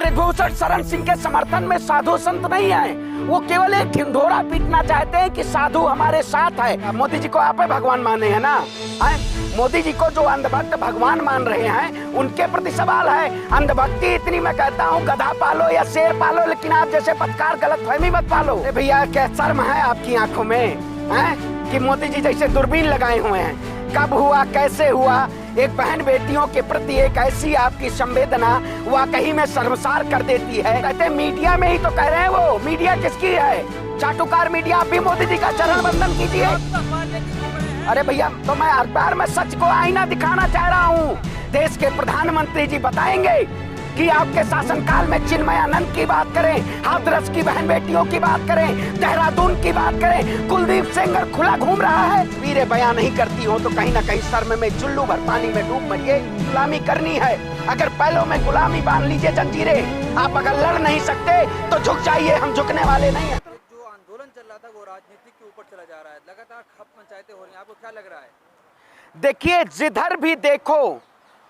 बृजभूषण शरण सिंह के समर्थन में साधु संत नहीं है, वो केवल एक ढिंढोरा पीटना चाहते हैं कि साधु हमारे साथ है। मोदी जी को आप भगवान माने हैं ना? मोदी जी को जो अंधभक्त भगवान मान रहे हैं उनके प्रति सवाल है। अंधभक्ति इतनी मैं कहता हूँ, गधा पालो या शेर पालो, लेकिन आप जैसे पत्रकार गलतफहमी मत पालो। भैया क्या शर्म है आपकी आंखों में कि मोदी जी जैसे दूरबीन लगाए हुए हैं? कब हुआ, कैसे हुआ? एक बहन बेटियों के प्रति एक ऐसी आपकी संवेदना वाकई में शर्मसार कर देती है। कहते मीडिया में ही तो कह रहे हैं, वो मीडिया किसकी है? चाटुकार मीडिया। आप भी मोदी जी का चरण वंदन कीजिए। अरे भैया, तो मैं हर बार मैं सच को आईना दिखाना चाह रहा हूँ। देश के प्रधानमंत्री जी बताएंगे कि आपके शासनकाल में चिन्मयानंद की बात करें, हाथरस की बहन बेटियों की बात करें, देहरादून की बात करें, कुलदीप सेंगर खुला घूम रहा है। वीरे बयान नहीं करती हो तो कहीं ना कहीं शर्म में जुल्लू भर पानी में डूब मरिए। गुलामी करनी है, अगर पहलों में गुलामी बांध लीजिए जंजीरें। आप अगर लड़ नहीं सकते तो झुक जाइए, हम झुकने वाले नहीं है। जो आंदोलन चल रहा था वो राजनीति के ऊपर चला जा रहा है, लगातार खप पंचायतें हो रही हैं, आपको क्या लग रहा है? देखिए, जिधर भी देखो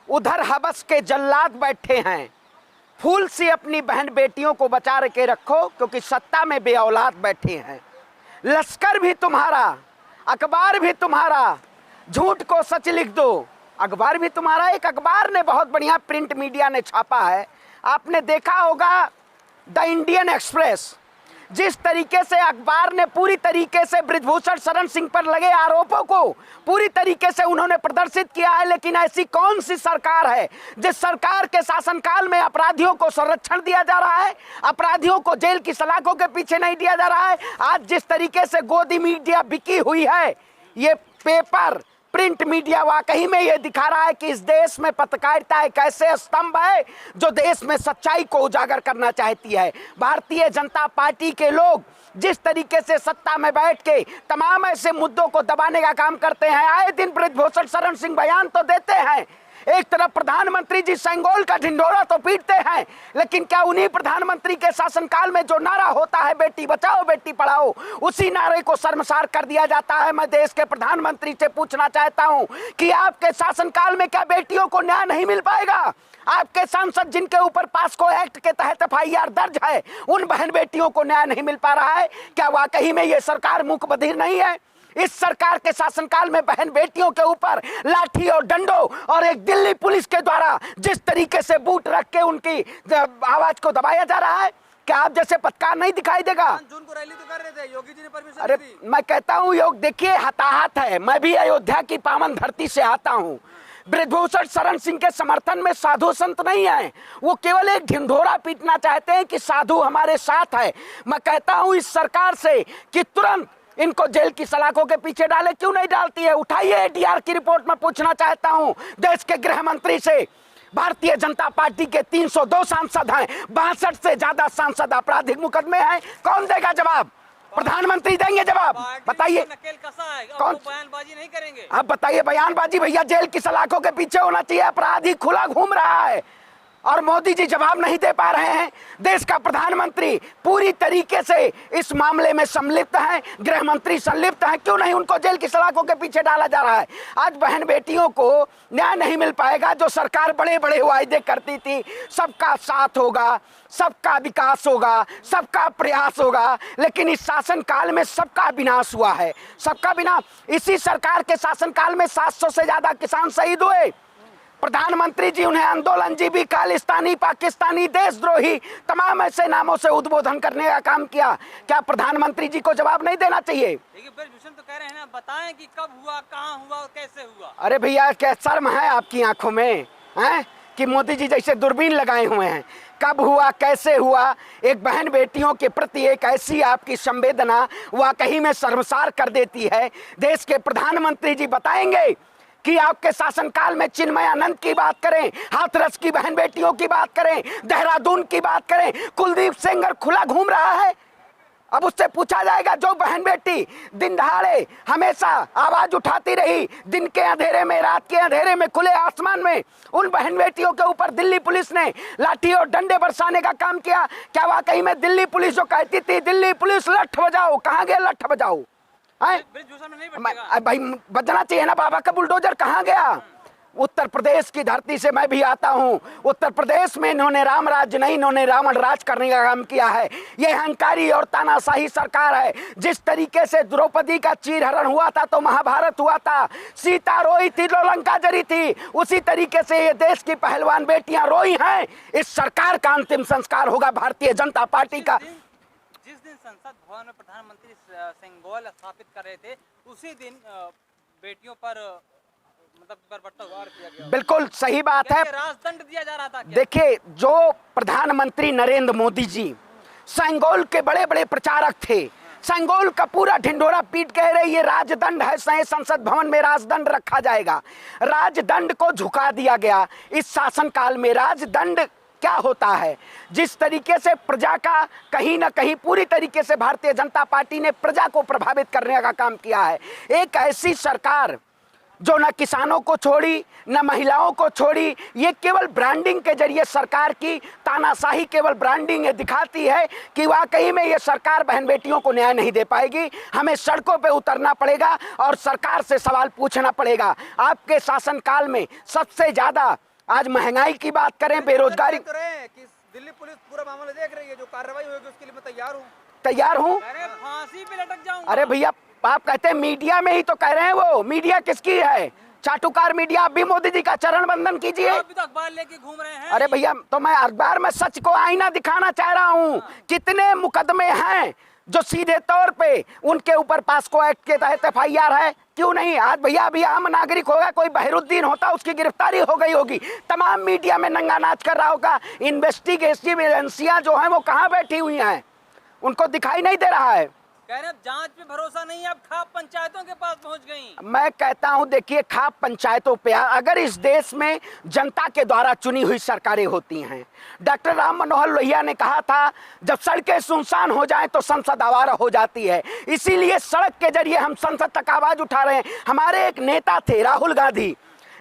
उधर हवस के जल्लाद बैठे हैं। फूल से अपनी बहन बेटियों को बचा के रखो, क्योंकि सत्ता में बे औलाद बैठे हैं। लश्कर भी तुम्हारा, अखबार भी तुम्हारा, झूठ को सच लिख दो। अखबार भी तुम्हारा, एक अखबार ने बहुत बढ़िया प्रिंट मीडिया ने छापा है, आपने देखा होगा, द इंडियन एक्सप्रेस। जिस तरीके से अखबार ने पूरी तरीके से बृजभूषण शरण सिंह पर लगे आरोपों को पूरी तरीके से उन्होंने प्रदर्शित किया है, लेकिन ऐसी कौन सी सरकार है जिस सरकार के शासनकाल में अपराधियों को संरक्षण दिया जा रहा है, अपराधियों को जेल की सलाखों के पीछे नहीं दिया जा रहा है? आज जिस तरीके से गोदी मीडिया बिकी हुई है, ये पेपर प्रिंट मीडिया वाकई में ये दिखा रहा है कि इस देश में पत्रकारिता एक ऐसे स्तंभ है जो देश में सच्चाई को उजागर करना चाहती है। भारतीय जनता पार्टी के लोग जिस तरीके से सत्ता में बैठ के तमाम ऐसे मुद्दों को दबाने का काम करते हैं, आए दिन बृजभूषण शरण सिंह बयान तो देते हैं, एक तरफ प्रधानमंत्री जी सेंगोल का ढिंढोरा तो पीटते हैं, लेकिन क्या उन्हीं प्रधानमंत्री के शासनकाल में जो नारा होता है बेटी बचाओ बेटी पढ़ाओ, उसी नारे को शर्मसार कर दिया जाता है? मैं देश के प्रधानमंत्री से पूछना चाहता हूं कि आपके शासनकाल में क्या बेटियों को न्याय नहीं मिल पाएगा? आपके सांसद जिनके ऊपर पास्को एक्ट के तहत FIR दर्ज है, उन बहन बेटियों को न्याय नहीं मिल पा रहा है? क्या वाकई में ये सरकार मूक बधिर नहीं है? इस सरकार के शासनकाल में बहन बेटियों के ऊपर लाठी और डंडों और एक दिल्ली पुलिस के द्वारा जिस तरीके से बूट रख के उनकी आवाज को दबाया जा रहा है, क्या आप जैसे पत्रकार नहीं दिखाई देगा? जून को रैली तो कर रहे थे, योगी जी ने परमिशन अरे दी। मैं कहता हूँ योग, देखिए हताहत है। मैं भी अयोध्या की पावन धरती से आता हूँ। बृजभूषण शरण सिंह के समर्थन में साधु संत नहीं है, वो केवल एक ढिंढोरा पीटना चाहते हैं कि साधु हमारे साथ है। मैं कहता हूँ इस सरकार से कि तुरंत इनको जेल की सलाखों के पीछे डाले, क्यों नहीं डालती है? उठाइए ADR की रिपोर्ट। में पूछना चाहता हूं देश के गृह मंत्री से, भारतीय जनता पार्टी के 302 सांसद हैं, 62 से ज्यादा सांसद आपराधिक मुकदमे हैं, कौन देगा जवाब? प्रधानमंत्री देंगे जवाब? बताइए कौन बयानबाजी नहीं करेंगे? आप बताइए, बयानबाजी भैया जेल की सलाखों के पीछे होना चाहिए। अपराधी खुला घूम रहा है और मोदी जी जवाब नहीं दे पा रहे हैं। देश का प्रधानमंत्री पूरी तरीके से इस मामले में संलिप्त हैं, गृह मंत्री संलिप्त हैं, क्यों नहीं उनको जेल की सलाखों के पीछे डाला जा रहा है? आज बहन बेटियों को न्याय नहीं मिल पाएगा। जो सरकार बड़े बड़े वायदे करती थी, सबका साथ होगा, सबका विकास होगा, सबका प्रयास होगा, लेकिन इस शासनकाल में सबका विनाश हुआ है। सबका विनाश। इसी सरकार के शासनकाल में 700 से ज्यादा किसान शहीद हुए। प्रधानमंत्री जी उन्हें आंदोलनजीवी, खालिस्तानी, पाकिस्तानी, देशद्रोही तमाम ऐसे नामों से उद्बोधन करने का काम किया। क्या प्रधानमंत्री जी को जवाब नहीं देना चाहिए? देखिए बृजभूषण तो कह रहे हैं ना, बताएं कि कब हुआ, कहां हुआ और कैसे हुआ। अरे भैया, क्या शर्म है आपकी आंखों में कि मोदी जी जैसे दूरबीन लगाए हुए हैं? कब हुआ, कैसे हुआ? एक बहन बेटियों के प्रति एक ऐसी आपकी संवेदना वाकई में शर्मसार कर देती है। देश के प्रधानमंत्री जी बताएंगे कि आपके शासनकाल में चिन्मयानंद की बात करें, हाथरस की बहन बेटियों की बात करें, देहरादून की बात करें, कुलदीप सेंगर खुला घूम रहा है। अब उससे पूछा जाएगा, जो बहन बेटी दिन दहाड़े हमेशा आवाज उठाती रही, दिन के अंधेरे में, रात के अंधेरे में, खुले आसमान में, उन बहन बेटियों के ऊपर दिल्ली पुलिस ने लाठी और डंडे बरसाने का काम किया। क्या वाकई में दिल्ली पुलिस जो कहती थी दिल्ली पुलिस लठ बजाओ, कहाँ गया लठ बजाओ? भाई बजना चाहिए ना, बाबा का बुलडोजर कहाँ गया? उत्तर प्रदेश की धरती से मैं भी आता हूं। उत्तर प्रदेश में इन्होंने राम राज्य नहीं, इन्होंने रावण राज करने का काम किया है। यह अहंकारी और तानाशाही सरकार है। जिस तरीके से द्रौपदी का चीरहरण हुआ था तो महाभारत हुआ था, सीता रोई थी तो लंका जरी थी, उसी तरीके से ये देश की पहलवान बेटियां रोई हैं। इस सरकार का अंतिम संस्कार होगा भारतीय जनता पार्टी का। जिस दिन संसद भवन में प्रधानमंत्री सिंघोल स्थापित कर रहे थे, उसी दिन बेटियों पर मतलब बर्बरता किया गया। बिल्कुल सही बात है। राजदंड दिया जा रहा था। देखिए, जो प्रधानमंत्री नरेंद्र मोदी जी सेंगोल के बड़े बड़े प्रचारक थे, सेंगोल का पूरा ढिंढोरा पीट कह रहे ये राजदंड है, संसद भवन में राजदंड रखा जाएगा। राजदंड को झुका दिया गया। इस शासनकाल में राजदंड क्या होता है? जिस तरीके से प्रजा का कहीं ना कहीं पूरी तरीके से भारतीय जनता पार्टी ने प्रजा को प्रभावित करने का काम किया है। एक ऐसी सरकार जो न किसानों को छोड़ी, न महिलाओं को छोड़ी, ये केवल ब्रांडिंग के जरिए सरकार की तानाशाही केवल ब्रांडिंग दिखाती है कि वाकई में ये सरकार बहन बेटियों को न्याय नहीं दे पाएगी। हमें सड़कों पे उतरना पड़ेगा और सरकार से सवाल पूछना पड़ेगा। आपके शासनकाल में सबसे ज्यादा आज महंगाई की बात करें, बेरोजगारी। कि दिल्ली पुलिस पूरा मामला देख रही है, जो कार्रवाई होगी उसके लिए मैं तैयार हूँ। फांसी पे लटक जाऊंगा। अरे भैया, आप कहते हैं मीडिया में ही तो कह रहे हैं। वो मीडिया किसकी है? चाटुकार मीडिया। आप भी मोदी जी का चरण बंदन कीजिए। अभी तो अखबार लेके घूम रहे हैं। अरे भैया, तो मैं अखबार में सच को आईना दिखाना चाह रहा हूँ। कितने मुकदमे हैं जो सीधे तौर पे उनके ऊपर पास्को एक्ट के तहत FIR है? क्यों नहीं? आज भैया अभी आम नागरिक होगा, कोई बहरुद्दीन होता, उसकी गिरफ्तारी हो गई होगी। तमाम मीडिया में नंगा नाच कर रहा होगा। इन्वेस्टिगेटिव एजेंसियां जो हैं वो कहाँ बैठी हुई हैं? उनको दिखाई नहीं दे रहा है। कह रहे जांच पे भरोसा नहीं है, अब खाप पंचायतों के पास पहुंच गई। मैं कहता हूं, देखिए, खाप पंचायतों पे अगर इस देश में जनता के द्वारा चुनी हुई सरकारें होती हैं, डॉक्टर राम मनोहर लोहिया ने कहा था जब सड़कें सुनसान हो जाएं तो संसद आवारा हो जाती है। इसीलिए सड़क के जरिए हम संसद तक आवाज उठा रहे हैं। हमारे एक नेता थे राहुल गांधी,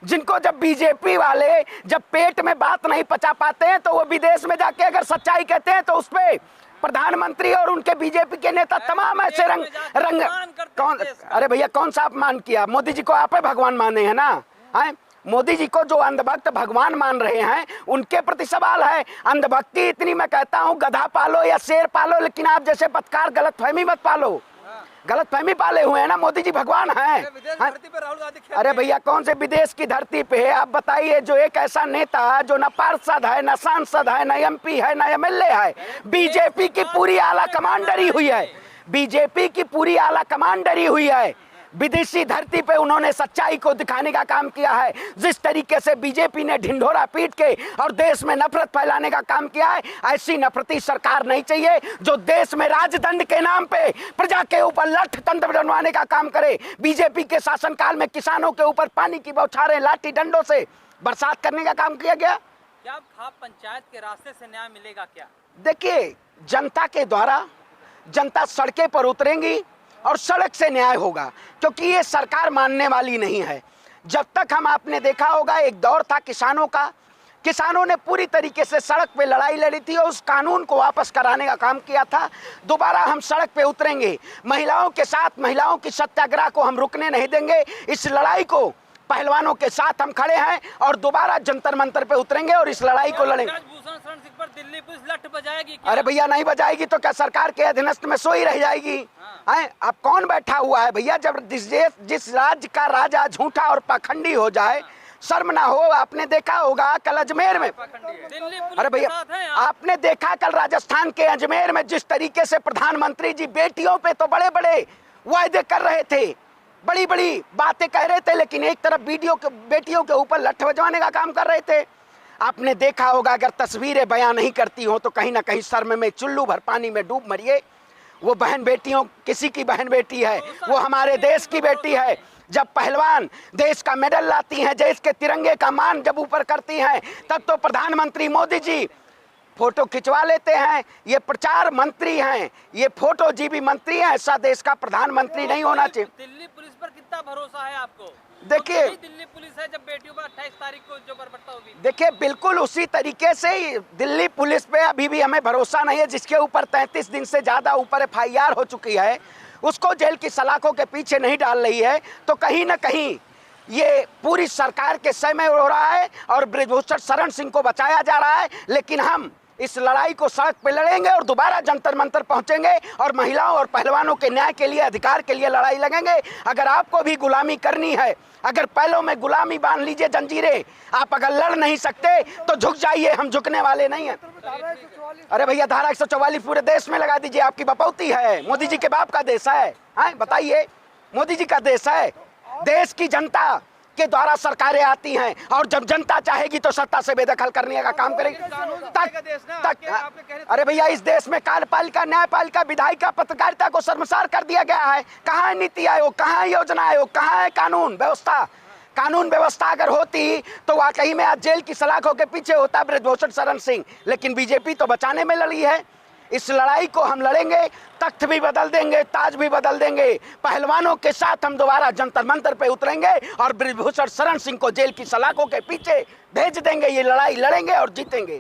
जिनको जब बीजेपी वाले जब पेट में बात नहीं पचा पाते हैं तो वो विदेश में जाके अगर सच्चाई कहते हैं तो उस पर प्रधानमंत्री और उनके बीजेपी के नेता तमाम ऐसे रंग कौन। अरे भैया, कौन सा अपमान किया? मोदी जी को आप भगवान माने हैं ना? हैं? मोदी जी को जो अंधभक्त भगवान मान रहे हैं उनके प्रति सवाल है। अंधभक्ति इतनी, मैं कहता हूं, गधा पालो या शेर पालो, लेकिन आप जैसे पत्रकार गलतफहमी मत पालो। गलतफहमी पाले हुए हैं ना, मोदी जी भगवान हैं। अरे भैया, कौन से विदेश की धरती पे है? आप बताइए, जो एक ऐसा नेता जो न पार्षद है, न सांसद है, न MP है, न MLA है, बीजेपी की पूरी आला कमान डरी हुई है। बीजेपी की पूरी आला कमान डरी हुई है। विदेशी धरती पे उन्होंने सच्चाई को दिखाने का काम किया है। जिस तरीके से बीजेपी ने ढिंढोरा पीट के और देश में नफरत फैलाने का काम किया है, ऐसी नफरती सरकार नहीं चाहिए जो देश में राजदंड के नाम पे प्रजा के ऊपर लठ तंत्र बनवाने का काम करे। बीजेपी के शासनकाल में किसानों के ऊपर पानी की बौछारें लाठी डंडों से बरसात करने का काम किया गया। क्या खाप पंचायत के रास्ते से न्याय मिलेगा क्या? देखिए, जनता के द्वारा जनता सड़कें पर उतरेंगी और सड़क से न्याय होगा, क्योंकि ये सरकार मानने वाली नहीं है। जब तक आपने देखा होगा, एक दौर था किसानों का, किसानों ने पूरी तरीके से सड़क पे लड़ाई लड़ी थी और उस कानून को वापस कराने का काम किया था। दोबारा हम सड़क पे उतरेंगे, महिलाओं के साथ, महिलाओं की सत्याग्रह को हम रुकने नहीं देंगे। इस लड़ाई को पहलवानों के साथ हम खड़े हैं और दोबारा जंतर मंतर पे उतरेंगे और इस लड़ाई को लड़ेंगे। पर दिल्ली पुलिस लठ बजाएगी क्या? अरे भैया, नहीं बजाएगी तो क्या सरकार के अधीनस्थ में सोई रह जाएगी? अब कौन बैठा हुआ है भैया? जब जिस राज्य का राजा झूठा और पाखंडी हो जाए, शर्म ना हो। आपने देखा होगा कल अजमेर में, अरे भैया, आपने देखा कल राजस्थान के अजमेर में जिस तरीके से प्रधानमंत्री जी बेटियों पे तो बड़े बड़े वायदे कर रहे थे, बड़ी बड़ी बातें कह रहे थे, लेकिन एक तरफ बेटियों के ऊपर लठ बजवाने का काम कर रहे थे। आपने देखा होगा, अगर तस्वीरें बयां नहीं करती हो तो कहीं ना कहीं शर्म में चुल्लू भर पानी में डूब मरिए। वो बहन बेटियों किसी की बहन बेटी है, वो हमारे देश की बेटी है। जब पहलवान देश का मेडल लाती हैं, देश के तिरंगे का मान जब ऊपर करती हैं, तब तो प्रधानमंत्री मोदी जी फोटो खिंचवा लेते हैं। ये प्रचार मंत्री हैं, ये फोटो जीबी मंत्री हैं। ऐसा देश का प्रधानमंत्री नहीं होना चाहिए। दिल्ली पुलिस पर कितना भरोसा है आपको? देखिए, दिल्ली पुलिस है, जब बेटियों पर 28 तारीख को जो बर्बरता होगी, देखिए, बिल्कुल उसी तरीके से दिल्ली पुलिस पे अभी भी हमें भरोसा नहीं है। जिसके ऊपर 33 दिन से ज्यादा ऊपर FIR हो चुकी है, उसको जेल की सलाखों के पीछे नहीं डाल रही है, तो कहीं ना कहीं ये पूरी सरकार के समय हो रहा है और बृजभूषण शरण सिंह को बचाया जा रहा है, लेकिन हम इस लड़ाई को सड़क पे लड़ेंगे और दोबारा जंतर मंतर पहुंचेंगे और महिलाओं और पहलवानों के न्याय के लिए, अधिकार के लिए लड़ाई लगेंगे। अगर आपको भी गुलामी करनी है, अगर पैलों में गुलामी बांध लीजिए जंजीरें, आप अगर लड़ नहीं सकते तो झुक जाइए, हम झुकने वाले नहीं हैं। अरे भैया धारा 144 पूरे देश में लगा दीजिए, आपकी बपौती है, मोदी जी के बाप का देश है, बताइए, मोदी जी का देश है। देश की जनता के द्वारा सरकारें आती हैं और जब जनता चाहेगी तो सत्ता से बेदखल करने का काम करेगी। अरे भैया इस देश में कार्यपालिका, न्यायपालिका, विधायिका, पत्रकारिता को शर्मसार कर दिया गया है। कहाँ है नीति आयोग, कहाँ है योजना आयोग, कहाँ है कानून व्यवस्था? कानून व्यवस्था अगर होती तो वाकई में आज जेल की सलाखों के पीछे होता बृजभूषण शरण सिंह, लेकिन बीजेपी तो बचाने में लड़ी है। इस लड़ाई को हम लड़ेंगे, तख्त भी बदल देंगे, ताज भी बदल देंगे, पहलवानों के साथ हम दोबारा जंतर मंतर पे उतरेंगे और बृजभूषण शरण सिंह को जेल की सलाखों के पीछे भेज देंगे। ये लड़ाई लड़ेंगे और जीतेंगे।